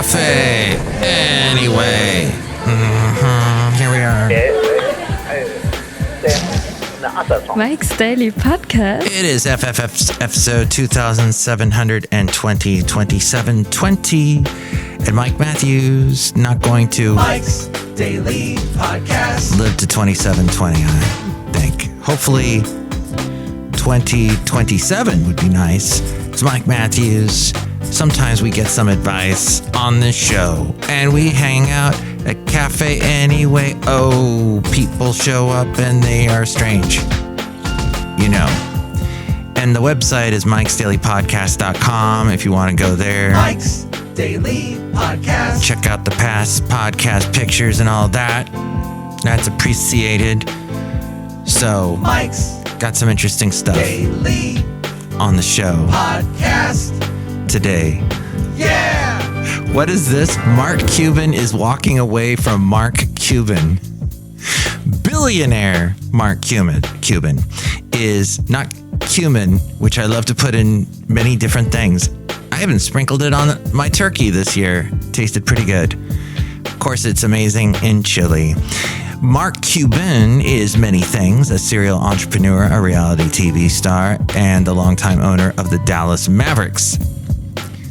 Café Anyway. Here we are. Mike's Daily Podcast. It is FFF's episode 2720, 2720. And Mike Matthews not going to Mike's Daily Podcast live to 2720, I think. Hopefully 2027 would be nice. It's Mike Matthews. Sometimes we get some advice on this show, and we hang out at Café Anyway. Oh, people show up and they are strange. You know. And the website is mikesdailypodcast.com if you want to go there. Mike's Daily Podcast. Check out the past podcast pictures and all that. That's appreciated. So, Mike's got some interesting stuff Daily on the show Podcast today. Yeah! What is this? Mark Cuban is walking away from Mark Cuban. Billionaire Mark Cuban is not cumin, which I love to put in many different things. I even sprinkled it on my turkey this year. Tasted pretty good. Of course, it's amazing in chili. Mark Cuban is many things: a serial entrepreneur, a reality TV star, and the longtime owner of the Dallas Mavericks.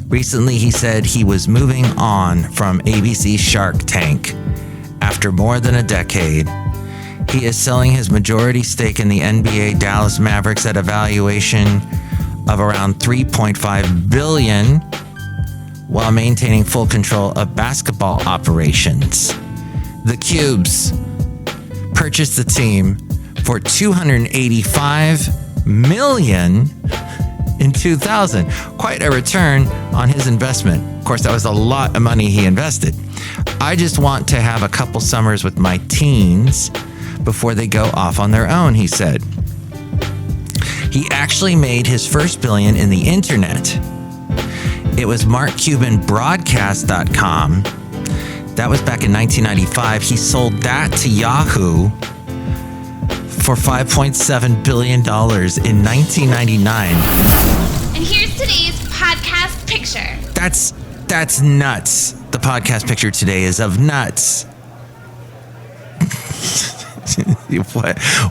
Recently, he said he was moving on from ABC's Shark Tank. After more than a decade, he is selling his majority stake in the NBA Dallas Mavericks at a valuation of around $3.5 billion, while maintaining full control of basketball operations. The Cubes purchased the team for $285 million in 2000. Quite a return on his investment. Of course, that was a lot of money he invested. I just want to have a couple summers with my teens before they go off on their own, he said. He actually made his first billion in the internet. It was MarkCubanBroadcast.com. That was back in 1995. He sold that to Yahoo for $5.7 billion in 1999. And here's today's podcast picture. That's nuts. The podcast picture today is of nuts.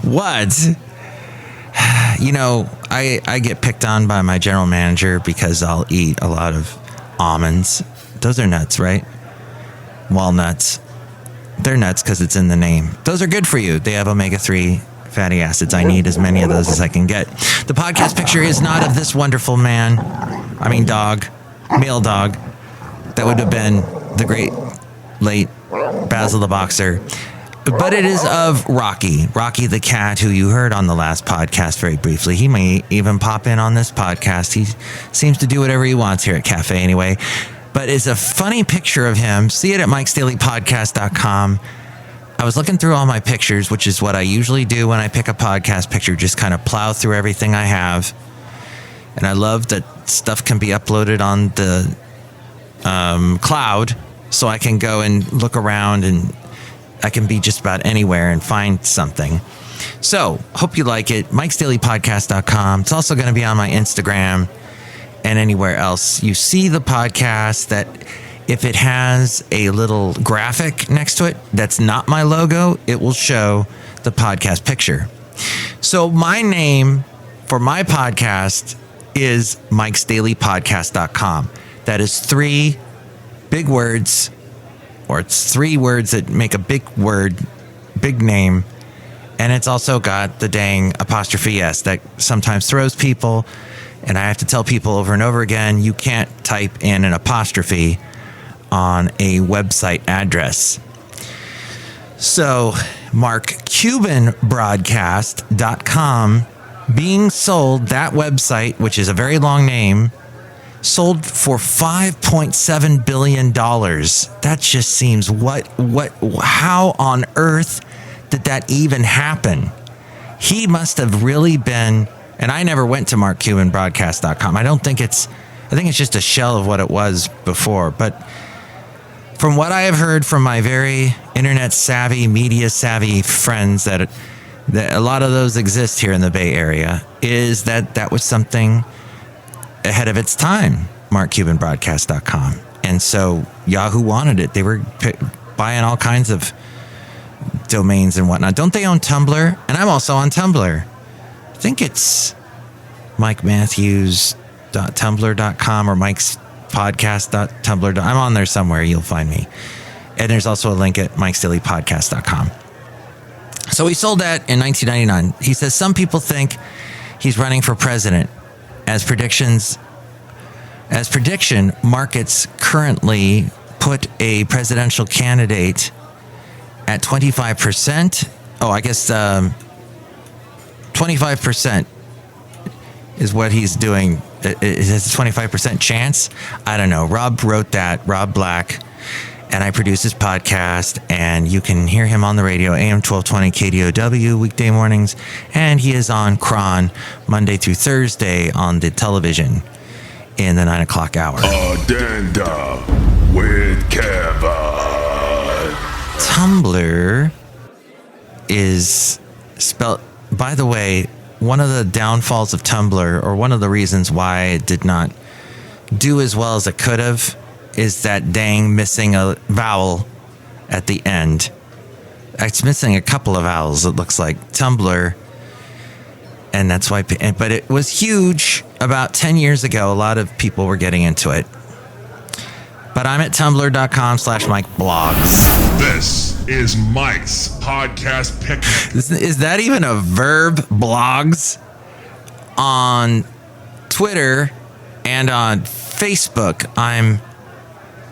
What? You know, I get picked on by my general manager because I'll eat a lot of almonds. Those are nuts, right? Walnuts. They're nuts because it's in the name. Those are good for you. They have omega-3 fatty acids. I need as many of those as I can get. The podcast picture is not of this wonderful man. Dog. Male dog. That would have been the great late Basil the Boxer. But it is of Rocky the cat, who you heard on the last podcast very briefly. He may even pop in on this podcast. He seems to do whatever he wants here at Café Anyway. But it's a funny picture of him. See it at mikesdailypodcast.com. I was looking through all my pictures, which is what I usually do when I pick a podcast picture, just kind of plow through everything I have. And I love that stuff can be uploaded on the cloud, so I can go and look around and I can be just about anywhere and find something. So, hope you like it. mikesdailypodcast.com. It's also going to be on my Instagram and anywhere else you see the podcast. That if it has a little graphic next to it that's not my logo, it will show the podcast picture. So my name for my podcast is mikesdailypodcast.com. That is 3 big words, or it's 3 words that make a big word, big name. And it's also got the dang apostrophe S that sometimes throws people. And I have to tell people over and over again, you can't type in an apostrophe on a website address. So, MarkCubanBroadcast.com being sold, that website, which is a very long name, sold for $5.7 billion. That just seems, how on earth did that even happen? He must have really been, and I never went to MarkCubanBroadcast.com. I think it's just a shell of what it was before. But from what I have heard from my very internet savvy, media savvy friends, that a lot of those exist here in the Bay Area, is that was something ahead of its time, MarkCubanBroadcast.com. And so Yahoo wanted it. They were buying all kinds of domains and whatnot. Don't they own Tumblr? And I'm also on Tumblr. I think it's MikeMatthews.tumblr.com or Mike'sPodcast.tumblr. I'm on there somewhere. You'll find me. And there's also a link at Mike'sDailyPodcast.com. So he sold that in 1999. He says some people think he's running for president. As prediction, markets currently put a presidential candidate at 25%. Oh, I guess 25% is what he's doing. Is it a 25% chance? I don't know. Rob wrote that, Rob Black, and I produce his podcast, and you can hear him on the radio, AM 1220 KDOW, weekday mornings, and he is on Kron Monday through Thursday on the television in the 9 o'clock hour. Addenda with Kevin. Tumblr is spelled, by the way, one of the downfalls of Tumblr, or one of the reasons why it did not do as well as it could have, is that dang missing a vowel at the end. It's missing a couple of vowels, it looks like. Tumblr. And that's why, but it was huge about 10 years ago. A lot of people were getting into it. But I'm at tumblr.com/MikeBlogs. This is Mike's podcast pick. Is that even a verb? Blogs? On Twitter and on Facebook, I'm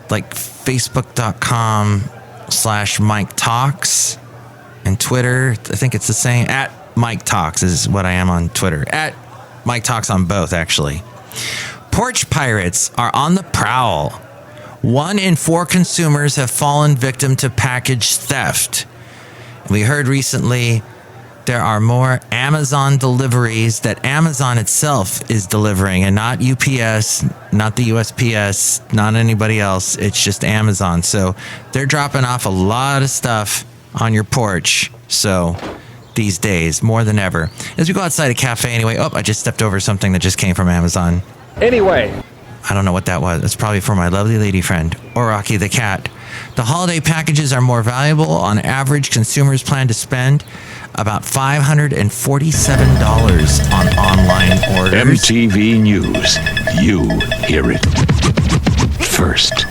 like facebook.com/MikeTalks. And Twitter, I think it's the same. At Mike Talks is what I am on Twitter. At Mike Talks on both, actually. Porch pirates are on the prowl. 1 in 4 consumers have fallen victim to package theft. We heard recently there are more Amazon deliveries that Amazon itself is delivering, and not UPS, not the USPS, not anybody else. It's just Amazon. So they're dropping off a lot of stuff on your porch. So these days, more than ever. As we go outside a Café Anyway. Oh, I just stepped over something that just came from Amazon. Anyway. I don't know what that was. It's probably for my lovely lady friend, or Rocky the cat. The holiday packages are more valuable. On average, consumers plan to spend about $547 on online orders. MTV News. You hear it first.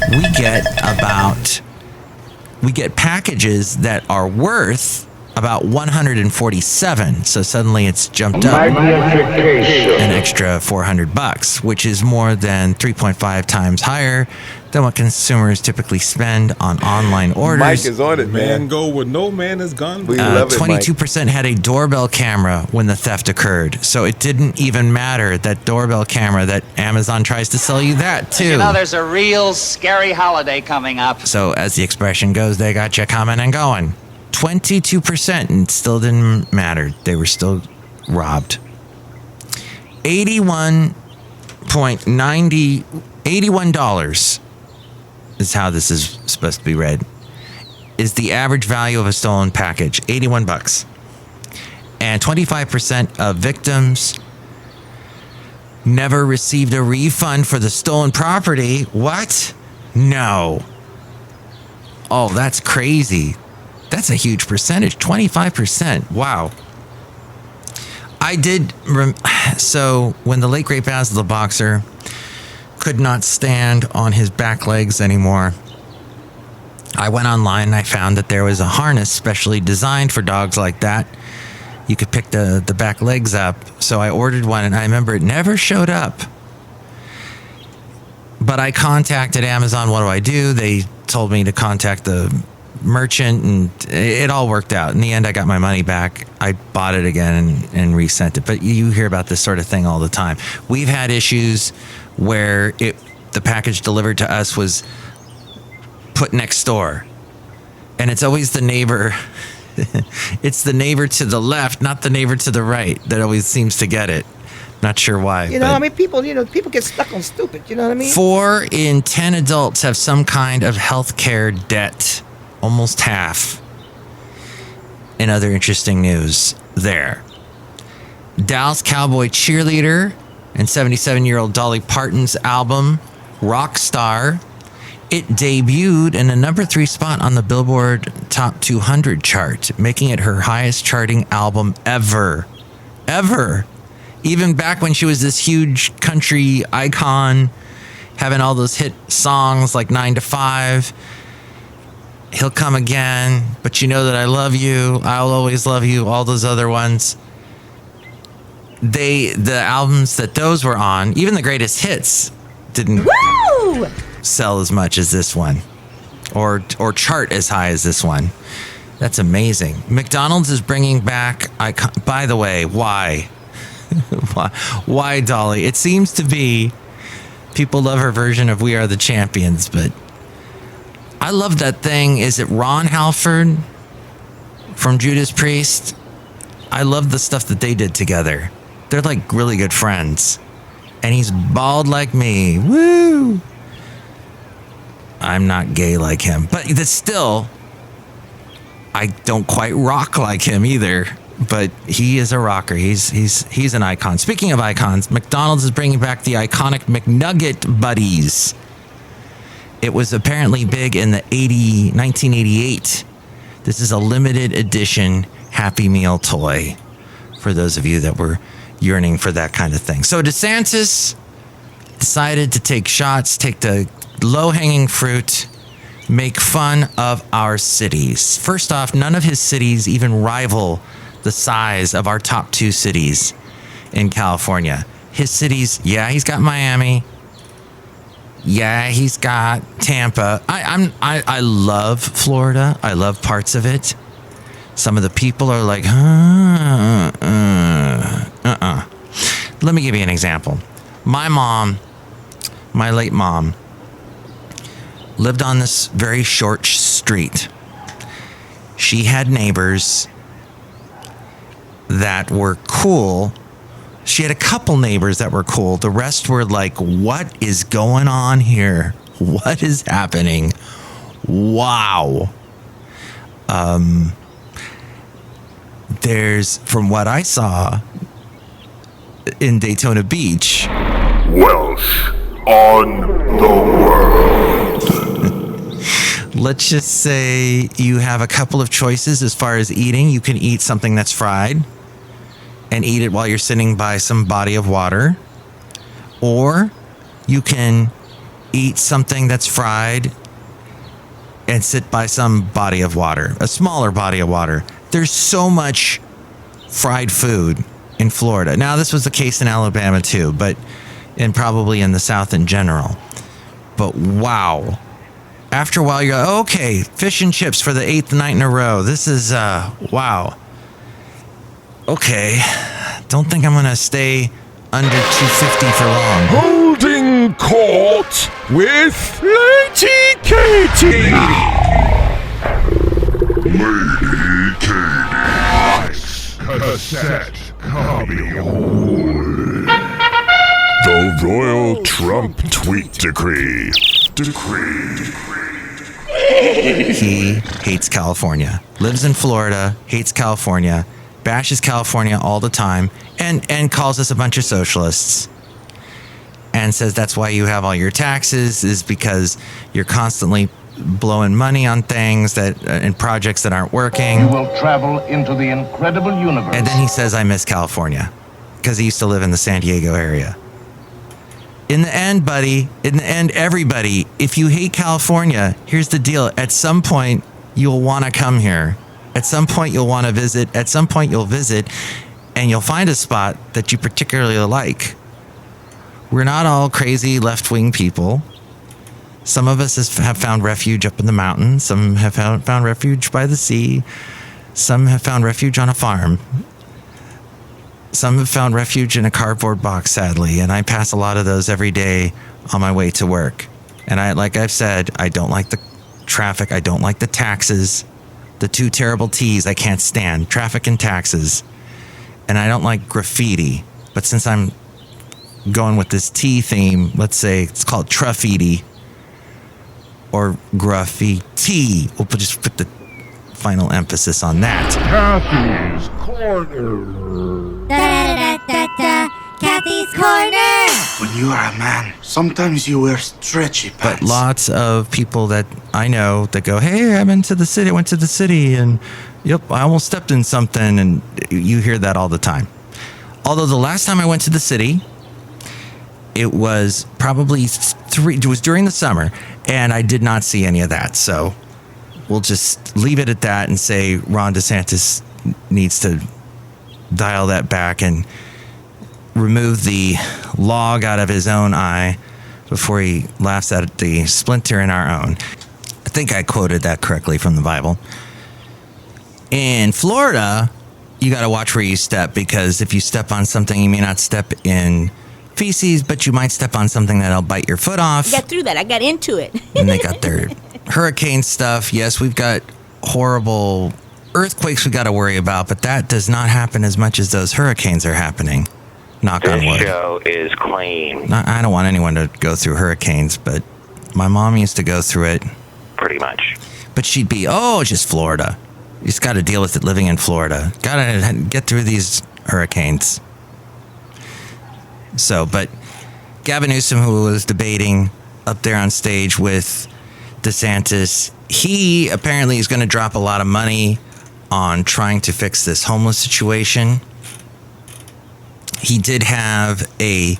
We get packages that are worth about 147. So suddenly it's jumped up an extra $400, which is more than 3.5 times higher than what consumers typically spend on online orders. Mike is on it, man. Man go where no man has gone. We love it, 22% had a doorbell camera when the theft occurred. So it didn't even matter, that doorbell camera that Amazon tries to sell you that too. You know, there's a real scary holiday coming up. So as the expression goes, they got you coming and going. 22%, and it still didn't matter. They were still robbed. $81 is how this is supposed to be read, is the average value of a stolen package. $81. And 25% of victims never received a refund for the stolen property. What? No. Oh, that's crazy. That's a huge percentage. 25%. Wow. So when the late great Basil the Boxer could not stand on his back legs anymore, I went online and I found that there was a harness specially designed for dogs like that. You could pick the back legs up. So I ordered one, and I remember it never showed up. But I contacted Amazon. What do? They told me to contact the merchant, and it all worked out. In the end, I got my money back. I bought it again and resent it. But you hear about this sort of thing all the time. We've had issues where the package delivered to us was put next door, and it's always the neighbor. It's the neighbor to the left, not the neighbor to the right, that always seems to get it. Not sure why. You know, I mean, people get stuck on stupid. You know what I mean? 4 in 10 adults have some kind of health care debt. Almost half. In other interesting news there. Dallas cowboy cheerleader and 77-year-old Dolly Parton's album, Rockstar, It debuted in a number 3 spot on the Billboard Top 200 chart, making it her highest charting album ever. Even back when she was this huge country icon, having all those hit songs like 9 to 5, He'll Come Again, But You Know That I Love You, I'll Always Love You, all those other ones. The albums that those were on, even the greatest hits, didn't sell as much as this one, or chart as high as this one. That's amazing. McDonald's is bringing back by the way, why? Why, Dolly? It seems to be people love her version of We Are the Champions, but I love that thing. Is it Ron Halford from Judas Priest? I love the stuff that they did together. They're like really good friends. And he's bald like me. Woo! I'm not gay like him, but that's still, I don't quite rock like him either. But he is a rocker. He's an icon. Speaking of icons, McDonald's is bringing back the iconic McNugget Buddies. It was apparently big in the 1988. This is a limited edition Happy Meal toy for those of you that were yearning for that kind of thing. So DeSantis decided to take shots, take the low-hanging fruit, make fun of our cities. First off, none of his cities even rival the size of our top 2 cities in California. His cities, yeah, he's got Miami. Yeah, he's got Tampa. I love Florida. I love parts of it. Some of the people are like, Let me give you an example. My mom, my late mom, lived on this very short street. She had neighbors that were cool. She had a couple neighbors that were cool. The rest were like, what is going on here? What is happening? Wow. There's, from what I saw in Daytona Beach, Welsh on the world. Let's just say you have a couple of choices as far as eating. You can eat something that's fried and eat it while you're sitting by some body of water. Or you can eat something that's fried and sit by some body of water, a smaller body of water. There's so much fried food in Florida. Now, this was the case in Alabama too, and probably in the South in general. But wow. After a while, you're like, okay, fish and chips for the 8th night in a row. This is, wow. Okay. Don't think I'm going to stay under 250 for long. Holding court with Lady Katie. Lady Katie. Cassette copy. The Royal Trump Tweet Decree. He hates California, lives in Florida, hates California, bashes California all the time, and calls us a bunch of socialists. And says that's why you have all your taxes, is because you're constantly blowing money on things that and projects that aren't working. You will travel into the incredible universe. And then he says, I miss California, because he used to live in the San Diego area. In the end, buddy, everybody, if you hate California, here's the deal. At some point, you'll want to come here. At some point, you'll want to visit. At some point, you'll visit, and you'll find a spot that you particularly like. We're not all crazy left-wing people. Some of us have found refuge up in the mountains. Some have found refuge by the sea. Some have found refuge on a farm. Some have found refuge in a cardboard box, sadly, and I pass a lot of those every day on my way to work. And like I've said, I don't like the traffic. I don't like the taxes. The 2 terrible T's I can't stand, traffic and taxes. And I don't like graffiti. But since I'm going with this T theme, let's say it's called Truffiti or graffiti. We'll just put the final emphasis on that. Kathy's Corner. Kathy's Corner. corner! When you are a man, sometimes you wear stretchy pants. But lots of people that I know that go, hey, I went to the city, and yep, I almost stepped in something, and you hear that all the time. Although the last time I went to the city, it was probably it was during the summer, and I did not see any of that. So we'll just leave it at that and say Ron DeSantis needs to dial that back and remove the log out of his own eye before he laughs at the splinter in our own. I think I quoted that correctly from the Bible. In Florida, you got to watch where you step, because if you step on something, you may not step in feces, but you might step on something that'll bite your foot off. I got through that. I got into it. And they got their hurricane stuff. Yes, we've got horrible earthquakes we got to worry about, but that does not happen as much as those hurricanes are happening. Knock on wood. This show is clean. I don't want anyone to go through hurricanes, but my mom used to go through it. Pretty much. But she'd be, just Florida. You just got to deal with it living in Florida. Got to get through these hurricanes. So, but Gavin Newsom, who was debating up there on stage with DeSantis, he apparently is going to drop a lot of money on trying to fix this homeless situation. He did have a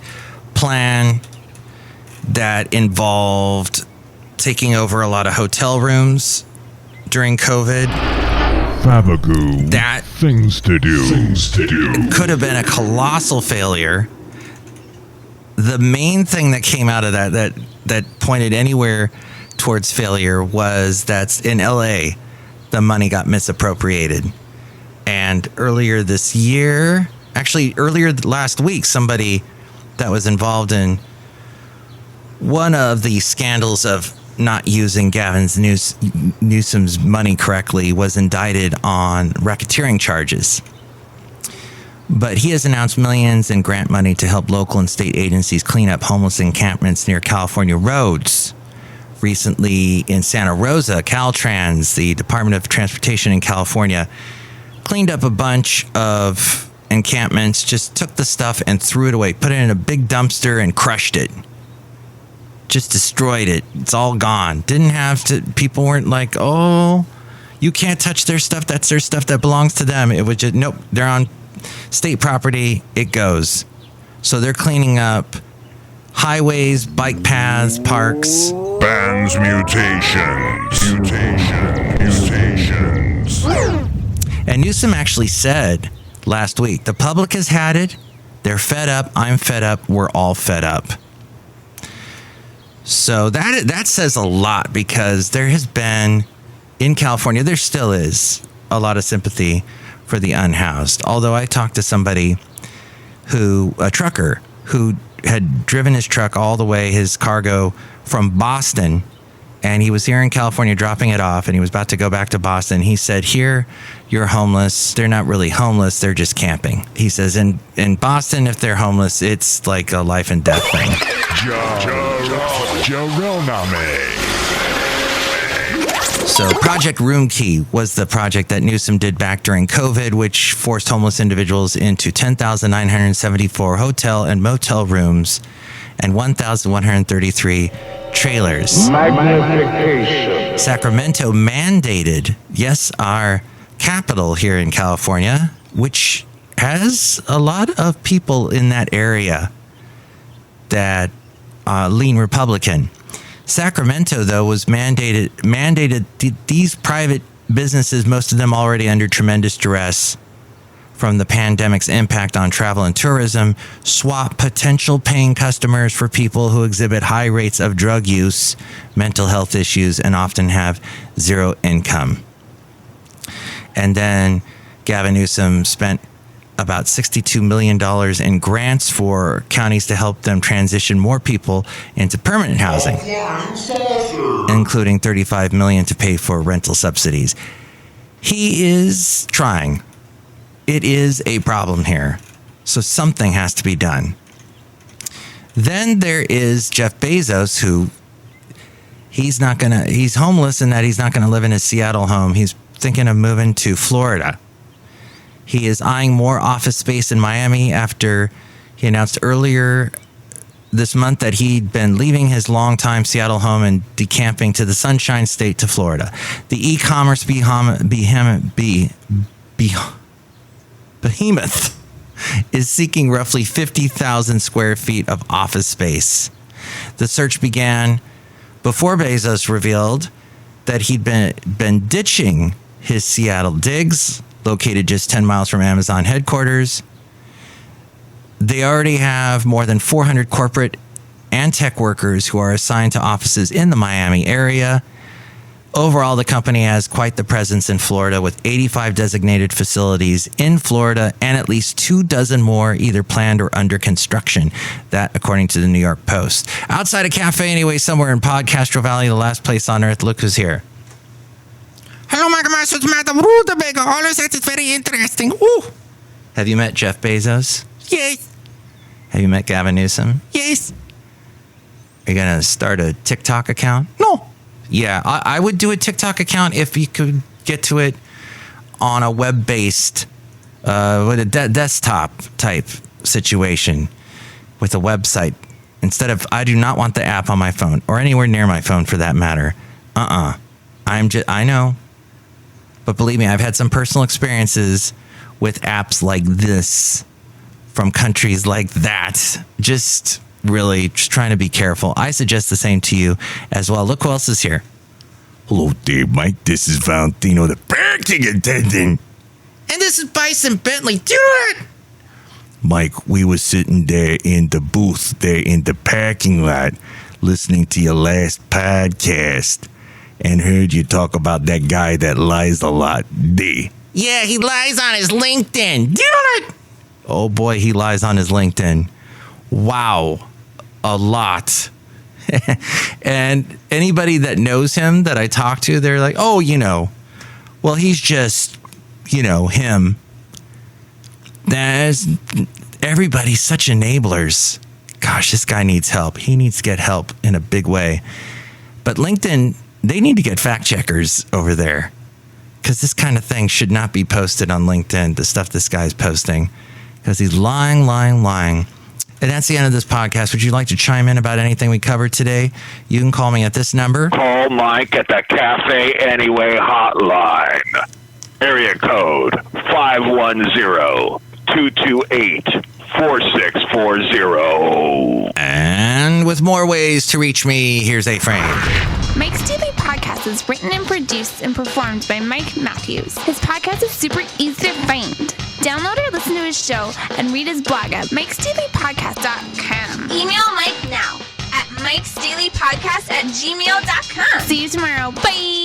plan that involved taking over a lot of hotel rooms during COVID. Fabagoo. That things to do. Could have been a colossal failure. The main thing that came out of that pointed anywhere towards failure was that in LA, the money got misappropriated. And earlier this year, actually earlier last week, somebody that was involved in one of the scandals of not using Newsom's money correctly was indicted on racketeering charges. But he has announced millions in grant money to help local and state agencies clean up homeless encampments near California roads. Recently in Santa Rosa, Caltrans, the Department of Transportation in California, cleaned up a bunch of encampments, just took the stuff and threw it away, put it in a big dumpster and crushed it. Just destroyed it. It's all gone. Didn't have to, people weren't like, you can't touch their stuff. That's their stuff that belongs to them. It was just, nope, they're on state property, it goes. So they're cleaning up highways, bike paths, parks. Bans mutations. And Newsom actually said last week, the public has had it. They're fed up. I'm fed up. We're all fed up. So that says a lot, because there has been, in California, there still is a lot of sympathy for the unhoused. Although I talked to somebody a trucker who had driven his truck all the way, his cargo from Boston, and he was here in California dropping it off, and he was about to go back to Boston. He said, here, you're homeless. They're not really homeless. They're just camping. He says, in Boston, if they're homeless, it's like a life and death thing. So Project Room Key was the project that Newsom did back during COVID, which forced homeless individuals into 10,974 hotel and motel rooms and 1,133 trailers. Magnification. Sacramento mandated, yes, our capital here in California, which has a lot of people in that area that lean Republican. Sacramento, though, was mandated these private businesses, most of them already under tremendous duress from the pandemic's impact on travel and tourism, swap potential paying customers for people who exhibit high rates of drug use, mental health issues, and often have zero income. And then Gavin Newsom spent about $62 million in grants for counties to help them transition more people into permanent housing, including $35 million to pay for rental subsidies. He is trying. It is a problem here. So something has to be done. Then there is Jeff Bezos, who he's homeless in that he's not going to live in his Seattle home. He's thinking of moving to Florida. He is eyeing more office space in Miami after He announced earlier this month that he'd been leaving his longtime Seattle home and decamping to the Sunshine State to Florida. The e-commerce behemoth is seeking roughly 50,000 square feet of office space. The search began before Bezos revealed that he'd been ditching his Seattle digs, located just 10 miles from Amazon headquarters. They already have more than 400 corporate and tech workers who are assigned to offices in the Miami area. Overall, the company has quite the presence in Florida, with 85 designated facilities in Florida and at least 24 more either planned or under construction. That, according to the New York Post. Outside of Café Anyway, somewhere in Podcastro Valley, the last place on earth, look who's here. Hello, my gosh, it's Madame Rootabega. All of that is very interesting. Ooh. Have you met Jeff Bezos? Yes. Have you met Gavin Newsom? Yes. Are you going to start a TikTok account? No. Yeah, I would do a TikTok account if you could get to it on a web-based, with a desktop type situation with a website. Instead of, I do not want the app on my phone or anywhere near my phone for that matter. I know. But believe me, I've had some personal experiences with apps like this from countries like that. Just trying to be careful. I suggest the same to you as well. Look who else is here. Hello there, Mike. This is Valentino, the parking attendant. And this is Bison Bentley. Do it! Mike, we were sitting there in the booth, there in the parking lot, listening to your last podcast, and heard you talk about that guy that lies a lot. Yeah, he lies on his LinkedIn. Do it! Oh boy, he lies on his LinkedIn. Wow. A lot. And anybody that knows him that I talk to, they're like, oh, well, he's just, him. Everybody's such enablers. Gosh, this guy needs help. He needs to get help in a big way. But LinkedIn, they need to get fact checkers over there, because this kind of thing should not be posted on LinkedIn, the stuff this guy's posting, because he's lying. And that's the end of this podcast. Would you like to chime in about anything we covered today? You can call me at this number. Call Mike at the Café Anyway hotline. Area code 510-228-4640. And with more ways to reach me, here's a frame. Mike's Daily Podcast is written and produced and performed by Mike Matthews. His podcast is super easy to find. Download or listen to his show and read his blog at mikesdailypodcast.com. Email Mike now at mikesdailypodcast@gmail.com. See you tomorrow. Bye.